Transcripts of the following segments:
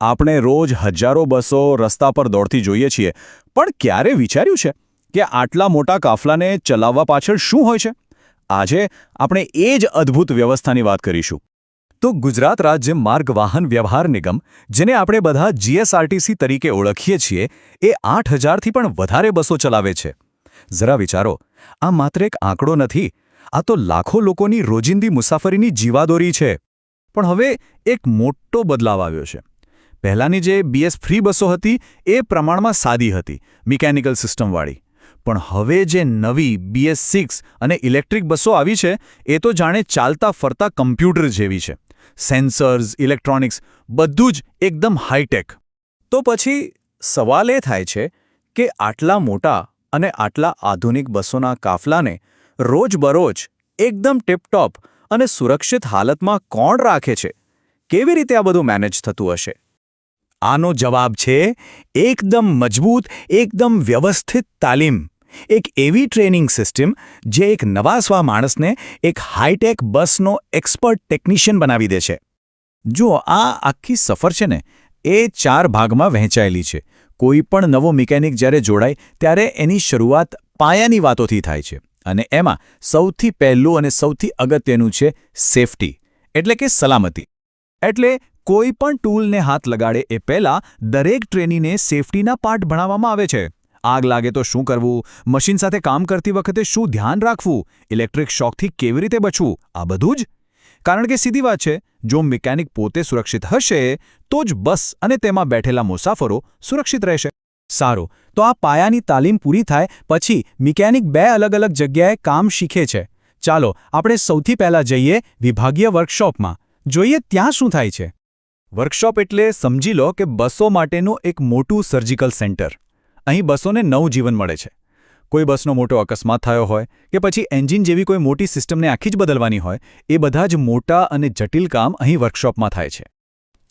આપણે રોજ હજારો બસો રસ્તા પર દોડતી જોઈએ છીએ, પણ ક્યારે વિચાર્યું છે કે આટલા મોટા કાફલાને ચલાવવા પાછળ શું હોય છે? આજે આપણે એ જ અદ્ભુત વ્યવસ્થાની વાત કરીશું. તો ગુજરાત રાજ્ય માર્ગ વાહન વ્યવહાર નિગમ, જેને આપણે બધા જીએસઆરટીસી તરીકે ઓળખીએ છીએ, એ 8,000થી પણ વધારે બસો ચલાવે છે. જરા વિચારો, આ માત્ર એક આંકડો નથી, આ તો લાખો લોકોની રોજિંદી મુસાફરીની જીવાદોરી છે. પણ હવે એક મોટો બદલાવ આવ્યો છે. પહેલાંની જે બીએસ ફ્રી બસો હતી એ પ્રમાણમાં સાદી હતી, મિકેનિકલ સિસ્ટમવાળી. પણ હવે જે નવી BS6 અને ઇલેક્ટ્રિક બસો આવી છે એ તો જાણે ચાલતા ફરતા કમ્પ્યુટર જેવી છે. સેન્સર્સ, ઇલેક્ટ્રોનિક્સ, બધું જ એકદમ હાઈટેક. તો પછી સવાલ એ થાય છે કે આટલા મોટા અને આટલા આધુનિક બસોના કાફલાને રોજબરોજ એકદમ ટિપટોપ અને સુરક્ષિત હાલતમાં કોણ રાખે છે? કેવી રીતે આ બધું મેનેજ થતું હશે? આનો જવાબ છે એકદમ મજબૂત, એકદમ વ્યવસ્થિત તાલીમ. એક એવી ટ્રેનિંગ સિસ્ટમ જે એક નવા માણસને એક હાઈટેક બસનો એક્સપર્ટ ટેકનિશિયન બનાવી દે છે. જો આ આખી સફર છે ને એ 4 ભાગમાં વહેંચાયેલી છે. કોઈ પણ નવો મિકેનિક જ્યારે જોડાય ત્યારે એની શરૂઆત પાયાની વાતોથી થાય છે. અને એમાં સૌથી પહેલું અને સૌથી અગત્યનું છે સેફટી, એટલે કે સલામતી. એટલે કોઈ પણ ટૂલને હાથ લગાડે એ પહેલાં દરેક ટ્રેનીને સેફટીના પાઠ ભણાવવામાં આવે છે. આગ લાગે તો શું કરવું, મશીન સાથે કામ કરતી વખતે શું ધ્યાન રાખવું, ઇલેક્ટ્રિક શોકથી કેવી રીતે બચવું, આ બધું જ. કારણ કે સીધી વાત છે, જો મિકેનિક પોતે સુરક્ષિત હશે તો જ બસ અને તેમાં બેઠેલા મુસાફરો સુરક્ષિત રહેશે. સારું, તો આ પાયાની તાલીમ પૂરી થાય પછી મિકેનિક 2 અલગ-અલગ જગ્યાએ કામ શીખે છે. ચાલો આપણે સૌથી પહેલાં જઈએ વિભાગીય વર્કશોપમાં. જોઈએ ત્યાં શું થાય છે. વર્કશોપ એટલે સમજી લો કે બસો માટેનું એક મોટું સર્જિકલ સેન્ટર. અહીં બસોને નવું જીવન મળે છે. કોઈ બસનો મોટો અકસ્માત થયો હોય કે પછી એન્જિન જેવી કોઈ મોટી સિસ્ટમને આખી જ બદલવાની હોય, એ બધા જ મોટા અને જટિલ કામ અહીં વર્કશોપમાં થાય છે.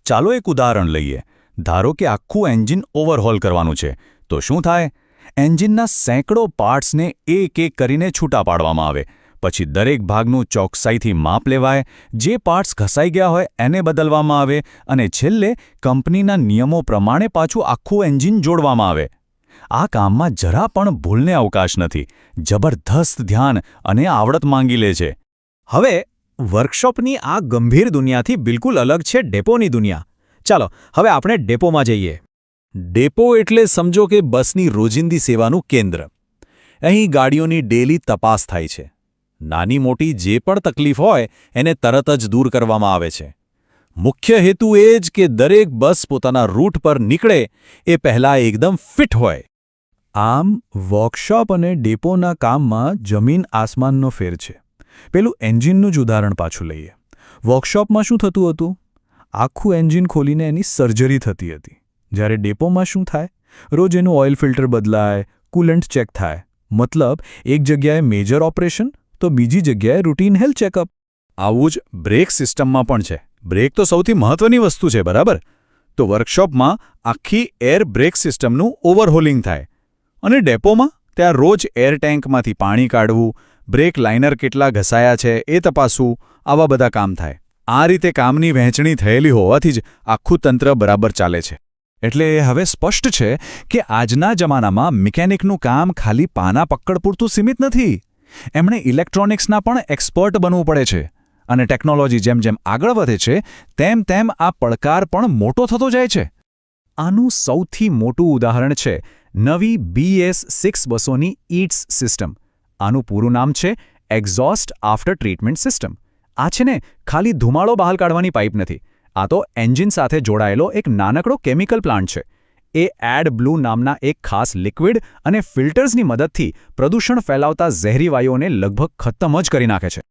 ચાલો એક ઉદાહરણ લઈએ. ધારો કે આખું એન્જિન ઓવરહોલ કરવાનું છે, તો શું થાય? એન્જિનના સેંકડો પાર્ટ્સને એક-એક કરીને છૂટા પાડવામાં આવે. પછી દરેક ભાગનું ચોકસાઈથી માપ લેવાય, જે પાર્ટ્સ ઘસાઈ ગયા હોય એને બદલવામાં આવે અને છેલ્લે કંપનીના નિયમો પ્રમાણે પાછું આખું એન્જિન જોડવામાં આવે. આ કામમાં જરા પણ ભૂલને અવકાશ નથી. જબરદસ્ત ધ્યાન અને આવડત માંગી લે છે. હવે વર્કશોપની આ ગંભીર દુનિયાથી બિલકુલ અલગ છે ડેપોની દુનિયા. ચાલો હવે આપણે ડેપોમાં જઈએ. ડેપો એટલે સમજો કે બસની રોજિંદી સેવાનું કેન્દ્ર. અહીં ગાડીઓની ડેલી તપાસ થાય છે. નાની મોટી જે પણ તકલીફ હોય એને તરત જ દૂર કરવામાં આવે છે. મુખ્ય હેતુ એ જ કે દરેક બસ પોતાના રૂટ પર નીકળે એ પહેલાં એકદમ ફિટ હોય. આમ વર્કશોપ અને ડેપોના કામમાં જમીન આસમાનનો ફેર છે. પેલું એન્જિનનું જ ઉદાહરણ પાછું લઈએ. વર્કશોપમાં શું થતું હતું? આખું એન્જિન ખોલીને એની સર્જરી થતી હતી. જ્યારે ડેપોમાં શું થાય? રોજ એનું ઓઇલ ફિલ્ટર બદલાય, કુલન્ટ ચેક થાય. મતલબ એક જગ્યાએ મેજર ઓપરેશન તો બીજી જગ્યાએ રૂટીન હેલ્થ ચેકઅપ. આવું જ બ્રેક સિસ્ટમમાં પણ છે. બ્રેક તો સૌથી મહત્વની વસ્તુ છે, બરાબર? તો વર્કશોપમાં આખી એર બ્રેક સિસ્ટમનું ઓવરહોલિંગ થાય. અને ડેપોમાં ત્યાં રોજ એર ટેન્કમાંથી પાણી કાઢવું, બ્રેક લાઇનર કેટલા ઘસાયા છે એ તપાસવું, આવા બધા કામ થાય. આ રીતે કામની વહેંચણી થયેલી હોવાથી જ આખું તંત્ર બરાબર ચાલે છે. એટલે હવે સ્પષ્ટ છે કે આજના જમાનામાં મિકેનિકનું કામ ખાલી પાના પકડ પૂરતું સીમિત નથી. એમણે ઇલેક્ટ્રોનિક્સના પણ એક્સપર્ટ બનવું પડે છે. અને ટેકનોલોજી જેમ જેમ આગળ વધે છે તેમ તેમ આ પડકાર પણ મોટો થતો જાય છે. આનું સૌથી મોટું ઉદાહરણ છે નવી BS6 બસોની EATS સિસ્ટમ. આનું પૂરું નામ છે એક્ઝોસ્ટ આફ્ટર ટ્રીટમેન્ટ સિસ્ટમ. આ છે ને ખાલી ધુમાડો બહાર કાઢવાની પાઇપ નથી. આ તો એન્જિન સાથે જોડાયેલો એક નાનકડો કેમિકલ પ્લાન્ટ છે. એ AdBlue નામના એક ખાસ લિક્વિડ અને ફિલ્ટર્સની મદદથી પ્રદૂષણ ફેલાવતા ઝેરી વાયુઓને લગભગ ખતમ જ કરી નાખે છે.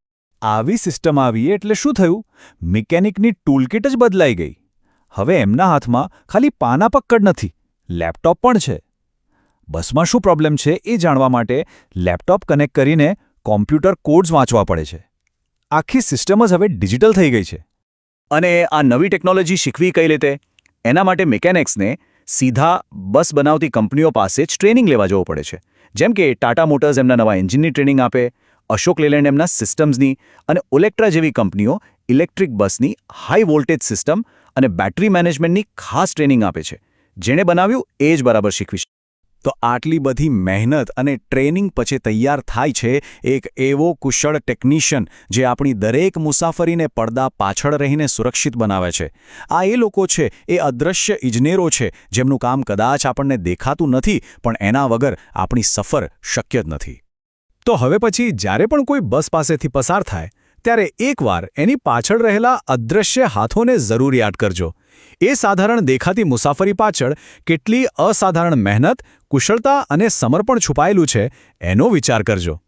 આવી સિસ્ટમ આવી એટલે શું થયું? મિકેનિકની ટૂલકિટ જ બદલાઈ ગઈ. હવે એમના હાથમાં ખાલી પાના પકડ નથી, લેપટોપ પણ છે. બસમાં શું પ્રોબ્લેમ છે એ જાણવા માટે લેપટોપ કનેક્ટ કરીને કોમ્પ્યુટર કોડ્સ વાંચવા પડે છે. આખી સિસ્ટમ જ હવે ડિજિટલ થઈ ગઈ છે. અને આ નવી ટેકનોલોજી શીખવી કઈ રીતે? એના માટે મિકેનિક્સને સીધા બસ બનાવતી કંપનીઓ પાસે જ ટ્રેનિંગ લેવા જવું પડે છે. જેમ કે ટાટા મોટર્સ એમના નવા એન્જિનની ટ્રેનિંગ આપે, અશોક લેલેન્ડ એમના સિસ્ટમ્સની અને ઓલેક્ટ્રા જેવી કંપનીઓ ઇલેક્ટ્રિક બસની હાઈ વોલ્ટેજ સિસ્ટમ અને બેટરી મેનેજમેન્ટની ખાસ ટ્રેનિંગ આપે છે. જેણે બનાવ્યું એ જ બરાબર શીખવી શકે. તો આટલી બધી મહેનત અને ટ્રેનિંગ પછી તૈયાર થાય છે એક એવો કુશળ ટેકનિશિયન જે આપણી દરેક મુસાફરીને પડદા પાછળ રહીને સુરક્ષિત બનાવે છે. આ એ લોકો છે, એ અદૃશ્ય ઇજનેરો છે જેમનું કામ કદાચ આપણને દેખાતું નથી, પણ એના વગર આપણી સફર શક્ય જ નથી. તો હવે પછી જ્યારે પણ કોઈ બસ પાસેથી પસાર થાય ત્યારે એકવાર એની પાછળ રહેલા અદૃશ્ય હાથોને જરૂર યાદ કરજો. એ સાધારણ દેખાતી મુસાફરી પાછળ કેટલી અસાધારણ મહેનત, કુશળતા અને સમર્પણ છુપાયેલું છે એનો વિચાર કરજો.